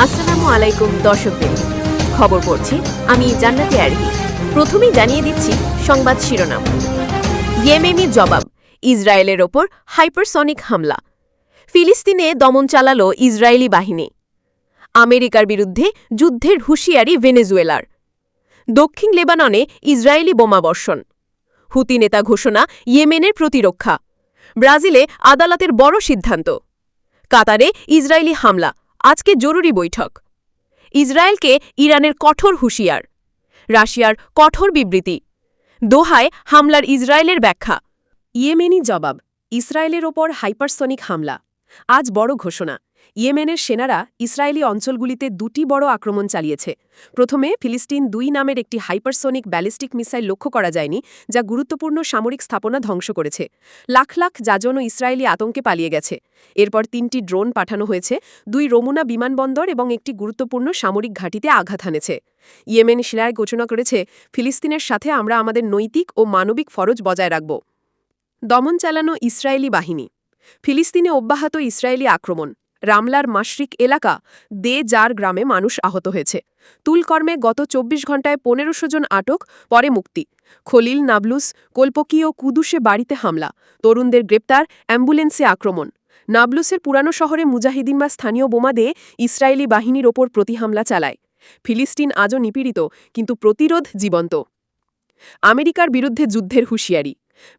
আসসালামু আলাইকুম দর্শকবৃন্দ, খবর পড়ছি আমি জান্নাতে আরহি। প্রথমেই জানিয়ে দিচ্ছি সংবাদ শিরোনাম। ইয়েমেনের জবাব, ইসরায়েলের ওপর হাইপারসনিক হামলা। ফিলিস্তিনে দমন চালালো ইসরায়েলি বাহিনী। আমেরিকার বিরুদ্ধে যুদ্ধের হুঁশিয়ারি ভেনেজুয়েলার। দক্ষিণ লেবাননে ইসরায়েলি বোমাবর্ষণ। হুতি নেতা ঘোষণা, ইয়েমেনের প্রতিরক্ষা। ব্রাজিলে আদালতের বড় সিদ্ধান্ত। কাতারে ইসরায়েলি হামলা, আজকে জরুরি বৈঠক। ইসরায়েলকে ইরানের কঠোর হুঁশিয়ার। রাশিয়ার কঠোর বিবৃতি। দোহায় হামলার ইসরায়েলের ব্যাখ্যা। ইয়েমেনি জবাব, ইসরায়েলের ওপর হাইপারসনিক হামলা। আজ বড় ঘোষণা। ইয়েমেনের সেনারা ইসরায়েলি অঞ্চলগুলিতে দুটি বড় আক্রমণ চালিয়েছে। প্রথমে ফিলিস্তিন ২ নামের একটি হাইপারসনিক ব্যালিস্টিক মিসাইল লক্ষ্য করা যায়নি, যা গুরুত্বপূর্ণ সামরিক স্থাপনা ধ্বংস করেছে। লাখ লাখ যাজন ও ইসরায়েলি আতঙ্কে পালিয়ে গেছে। এরপর ৩টি ড্রোন পাঠানো হয়েছে, ২ রমুনা বিমানবন্দর এবং একটি গুরুত্বপূর্ণ সামরিক ঘাঁটিতে আঘাত হানেছে। ইয়েমেন সেনায় ঘোষণা করেছে, ফিলিস্তিনের সাথে আমরা আমাদের নৈতিক ও মানবিক ফরজ বজায় রাখব। দমন চালানো ইসরায়েলি বাহিনী। ফিলিস্তিনে অব্যাহত ইসরায়েলি আক্রমণ। রামলার মাশরিক এলাকা দে জার গ্রামে মানুষ আহত হয়েছে। তুলকর্মে গত ২৪ ঘণ্টায় ১৫০০ জন আটক, পরে মুক্তি। খলিল, নাবলুস, কোলপকি ও কুদুসে বাড়িতে হামলা। তরুণদের গ্রেপ্তার, অ্যাম্বুলেন্সে আক্রমণ। নাবলুসের পুরানো শহরে মুজাহিদিন বা স্থানীয় বোমা দিয়ে ইসরায়েলি বাহিনীর ওপর প্রতিহামলা চালায়। ফিলিস্তিন আজও নিপীড়িত, কিন্তু প্রতিরোধ জীবন্ত। আমেরিকার বিরুদ্ধে যুদ্ধের হুঁশিয়ারি।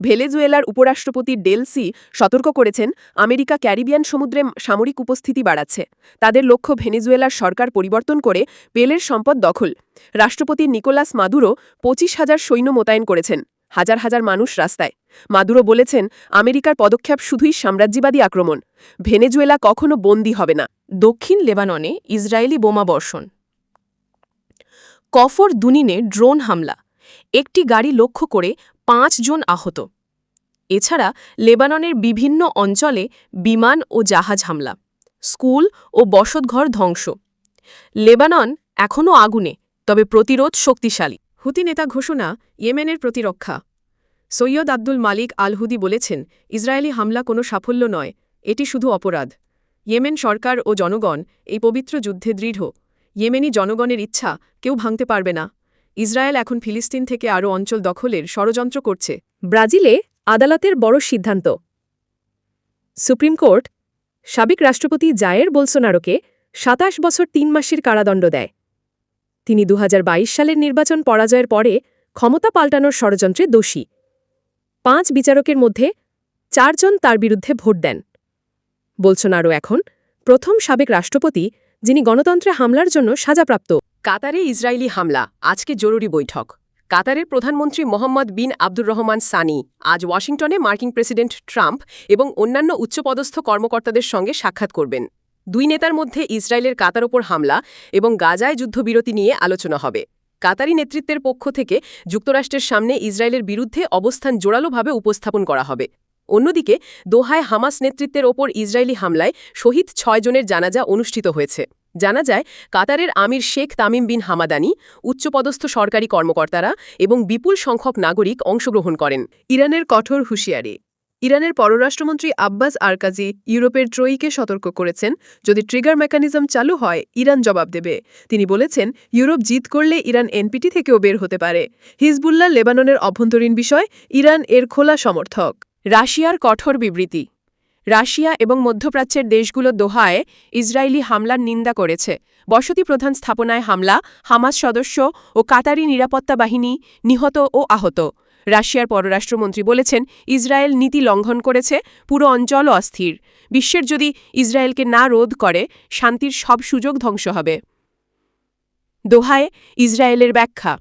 ভেনেজুয়েলার উপরাষ্ট্রপতি ডেলসি সতর্ক করেছেন, আমেরিকা ক্যারিবিয়ান সমুদ্রে সামরিক উপস্থিতি বাড়াচ্ছে। তাদের লক্ষ্য ভেনেজুয়েলার সরকার পরিবর্তন করে পেলের সম্পদ দখল। রাষ্ট্রপতি নিকোলাস মাদুরো ২৫,০০০ সৈন্য মোতায়েন করেছেন। হাজার হাজার মানুষ রাস্তায়। মাদুরো বলেছেন, আমেরিকার পদক্ষেপ শুধুই সাম্রাজ্যবাদী আক্রমণ। ভেনেজুয়েলা কখনো বন্দী হবে না। দক্ষিণ লেবাননে ইসরায়েলি বোমাবর্ষণ। কফর দুনিনে ড্রোন হামলা। একটি গাড়ি লক্ষ্য করে ৫ জন আহত। এছাড়া লেবাননের বিভিন্ন অঞ্চলে বিমান ও জাহাজ হামলা। স্কুল ও বসতঘর ধ্বংস। লেবানন এখনও আগুনে, তবে প্রতিরোধ শক্তিশালী। হুতি নেতা ঘোষণা, ইয়েমেনের প্রতিরক্ষা। সৈয়দ আব্দুল মালিক আল হুদি বলেছেন, ইসরায়েলি হামলা কোনো সাফল্য নয়, এটি শুধু অপরাধ। ইয়েমেন সরকার ও জনগণ এই পবিত্র যুদ্ধে দৃঢ়। ইয়েমেনি জনগণের ইচ্ছা কেউ ভাঙতে পারবে না। ইসরায়েল এখন ফিলিস্তিন থেকে আরও অঞ্চল দখলের ষড়যন্ত্র করছে। ব্রাজিলে আদালতের বড় সিদ্ধান্ত। সুপ্রিম কোর্ট সাবেক রাষ্ট্রপতি জায়ের বোলসোনারোকে ২৭ বছর ৩ মাসের কারাদণ্ড দেয়। তিনি ২০২২ সালের নির্বাচন পরাজয়ের পরে ক্ষমতা পাল্টানোর ষড়যন্ত্রে দোষী। ৫ বিচারকের মধ্যে ৪ জন তার বিরুদ্ধে ভোট দেন। বোলসোনারো এখন প্রথম সাবেক রাষ্ট্রপতি যিনি গণতন্ত্রে হামলার জন্য সাজাপ্রাপ্ত। কাতারে ইসরায়েলি হামলা, আজকে জরুরি বৈঠক। কাতারের প্রধানমন্ত্রী মোহাম্মদ বিন আব্দুর রহমান সানি আজ ওয়াশিংটনে মার্কিন প্রেসিডেন্ট ট্রাম্প এবং অন্যান্য উচ্চপদস্থ কর্মকর্তাদের সঙ্গে সাক্ষাৎ করবেন। ২ নেতার মধ্যে ইসরায়েলের কাতার ওপর হামলা এবং গাজায় যুদ্ধবিরতি নিয়ে আলোচনা হবে। কাতারি নেতৃত্বের পক্ষ থেকে যুক্তরাষ্ট্রের সামনে ইসরায়েলের বিরুদ্ধে অবস্থান জোরালোভাবে উপস্থাপন করা হবে। অন্যদিকে দোহায় হামাস নেতৃত্বের ওপর ইসরায়েলি হামলায় শহীদ ৬ জনের জানাজা অনুষ্ঠিত হয়েছে। জানা যায়, কাতারের আমির শেখ তামিম বিন হামাদানি, উচ্চপদস্থ সরকারি কর্মকর্তারা এবং বিপুল সংখ্যক নাগরিক অংশগ্রহণ করেন। ইরানের কঠোর হুঁশিয়ারি। ইরানের পররাষ্ট্রমন্ত্রী আব্বাস আরকাজি ইউরোপের ট্রয়িকে সতর্ক করেছেন, যদি ট্রিগার মেকানিজম চালু হয় ইরান জবাব দেবে। তিনি বলেছেন, ইউরোপ জিত করলে ইরান এনপিটি থেকেও বের হতে পারে। হিজবুল্লাহ লেবাননের অভ্যন্তরীণ বিষয়, ইরান এর খোলা সমর্থক। রাশিয়ার কঠোর বিবৃতি। রাশিয়া এবং মধ্যপ্রাচ্যের দেশগুলো দোহায় ইসরায়েলি হামলার নিন্দা করেছে। বসতি প্রধান স্থাপনায় হামলা, হামাস সদস্য ও কাতারি নিরাপত্তা বাহিনী নিহত ও আহত। রাশিয়ার পররাষ্ট্রমন্ত্রী বলেছেন, ইসরায়েল নীতি লঙ্ঘন করেছে, পুরো অঞ্চল অস্থির। বিশ্বের যদি ইসরায়েলকে না রোধ করে, শান্তির সব সুযোগ ধ্বংস হবে। দোহায় ইসরায়েলের ব্যাখ্যা।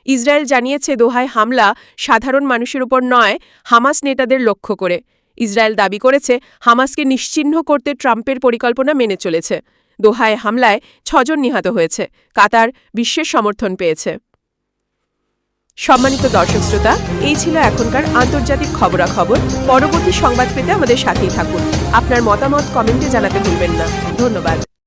ইসরায়েল জানিয়েছে, দোহায় হামলা সাধারণ মানুষের উপর নয়, হামাস নেতাদের লক্ষ্য করে। ইসরায়েল দাবি করেছে, হামাসকে নিশ্চিহ্ন করতে ট্রাম্পের পরিকল্পনা মেনে চলেছে। দোহায় হামলায় ৬ জন নিহত হয়েছে। কাতার বিশ্বের সমর্থন পেয়েছে। সম্মানিত দর্শক শ্রোতা, এই ছিল এখনকার আন্তর্জাতিক খবরাখবর। পরবর্তী সংবাদ পেতে আমাদের সাথেই থাকুন। আপনার মতামত কমেন্টে জানাতে ভুলবেন না। ধন্যবাদ।